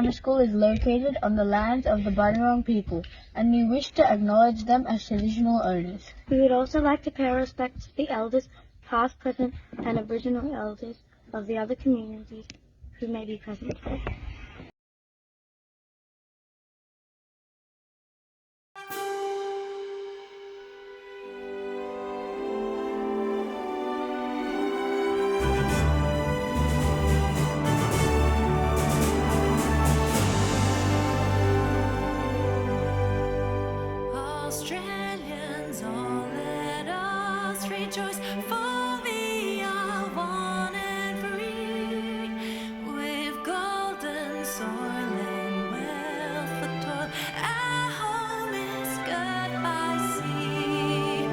primary school is located on the lands of the Bunurong people, and we wish to acknowledge them as traditional owners. We would also like to pay our respects to the elders, past, present, and Aboriginal elders of the other communities who may be present today. Australians, all let us rejoice, for we are one and free, with golden soil and wealth for toil. Our home is girt by sea,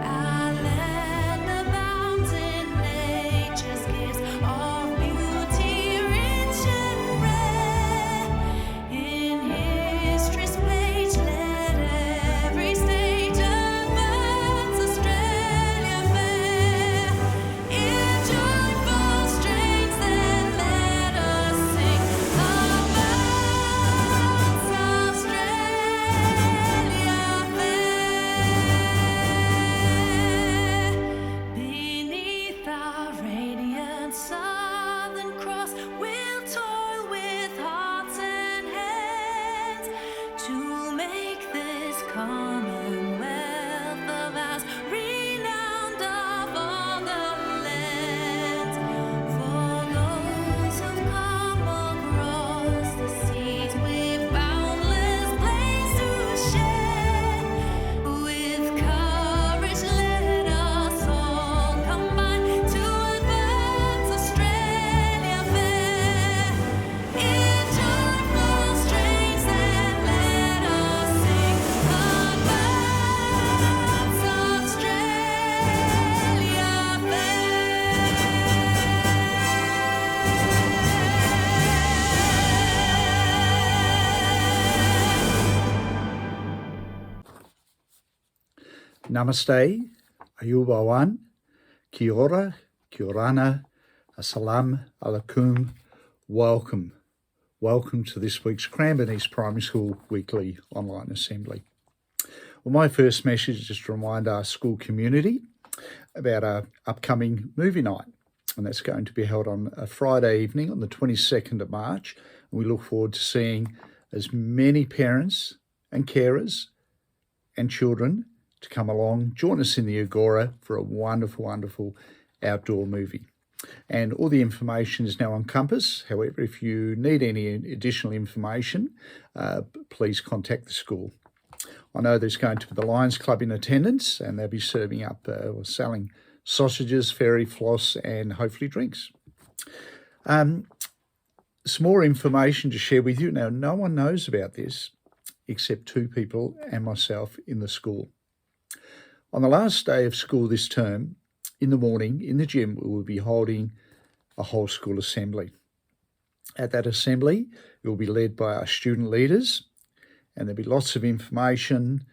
our land abounds in nature's gifts of beauty rich and rare. In history's page, let every stage advance Australia fair. In joyful strains, then let us sing advance Australia fair. Beneath our radiant Southern Cross, we'll toil with hearts and hands to make this commonwealth of ours renowned of all the lands. For those who've come across the seas with boundless plains to share, with courage let us all combine to advance Australia fair. In joyful strains, then let us sing advance Australia Namaste, Ayubawan, Kia ora, Kia orana, Assalam alaikum, welcome. Welcome to this week's Cranbourne East Primary School Weekly Online Assembly. Well, my first message is just to remind our school community about our upcoming movie night, and that's going to be held on a Friday evening on the 22nd of March, and we look forward to seeing as many parents and carers and children to come along, join us in the Agora for a wonderful, wonderful outdoor movie. And all the information is now on Compass. However, if you need any additional information, please contact the school. I know there's going to be the Lions Club in attendance, and they'll be serving up or selling sausages, fairy floss, and hopefully drinks. Some more information to share with you. Now, no one knows about this except two people and myself in the school. On the last day of school this term, in the morning, in the gym, we will be holding a whole school assembly. At that assembly, it will be led by our student leaders, and there'll be lots of information,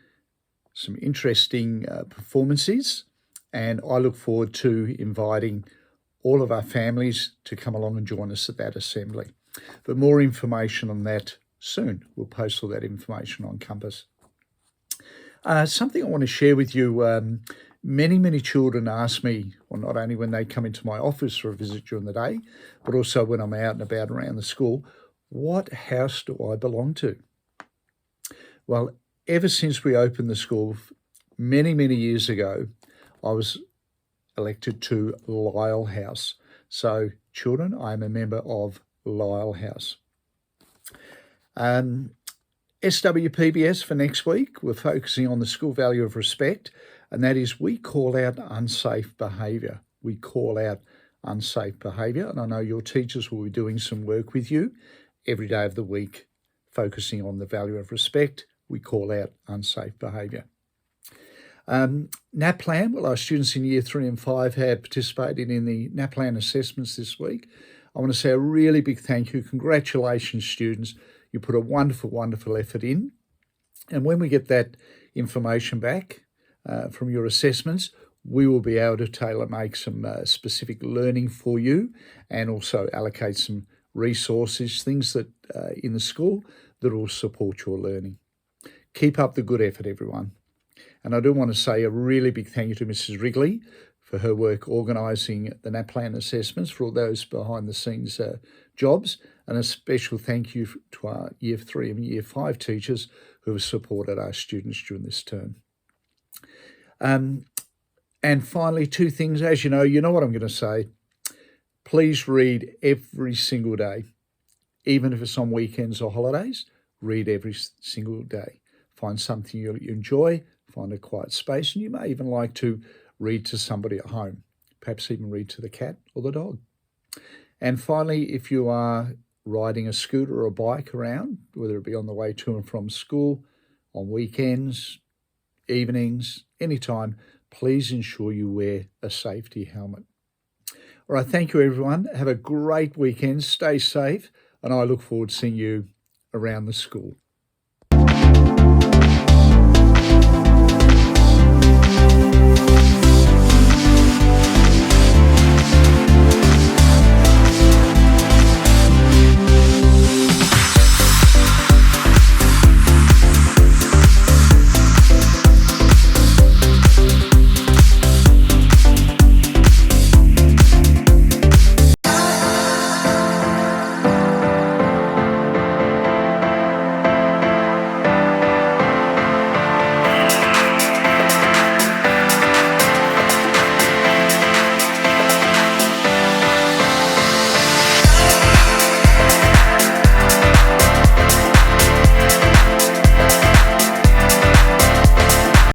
some interesting performances, and I look forward to inviting all of our families to come along and join us at that assembly. But more information on that soon. We'll post all that information on Compass. Something I want to share with you, many children ask me, well, not only when they come into my office for a visit during the day, but also when I'm out and about around the school, what house do I belong to? Well, ever since we opened the school many years ago, I was elected to Lyell House. So children, I'm a member of Lyell House. SWPBS for next week, we're focusing on the school value of respect, and that is we call out unsafe behaviour. We call out unsafe behaviour, and I know your teachers will be doing some work with you every day of the week, focusing on the value of respect. We call out unsafe behaviour. NAPLAN, well, our students in Year 3 and 5 have participated in the NAPLAN assessments this week. I want to say a really big thank you. Congratulations, students. You put a wonderful effort in. And when we get that information back from your assessments, we will be able to tailor make some specific learning for you and also allocate some resources, things that in the school that will support your learning. Keep up the good effort, everyone. And I do want to say a really big thank you to Mrs. Wrigley for her work organising the NAPLAN assessments for all those behind the scenes jobs, and a special thank you to our Year 3 and Year 5 teachers who have supported our students during this term. And finally, two things. As you know what I'm going to say. Please read every single day. Even if it's on weekends or holidays, read every single day. Find something you enjoy, find a quiet space, and you may even like to read to somebody at home, perhaps even read to the cat or the dog. And finally, if you are riding a scooter or a bike around, whether it be on the way to and from school, on weekends, evenings, anytime, please ensure you wear a safety helmet. All right, thank you, everyone. Have a great weekend. Stay safe, and I look forward to seeing you around the school.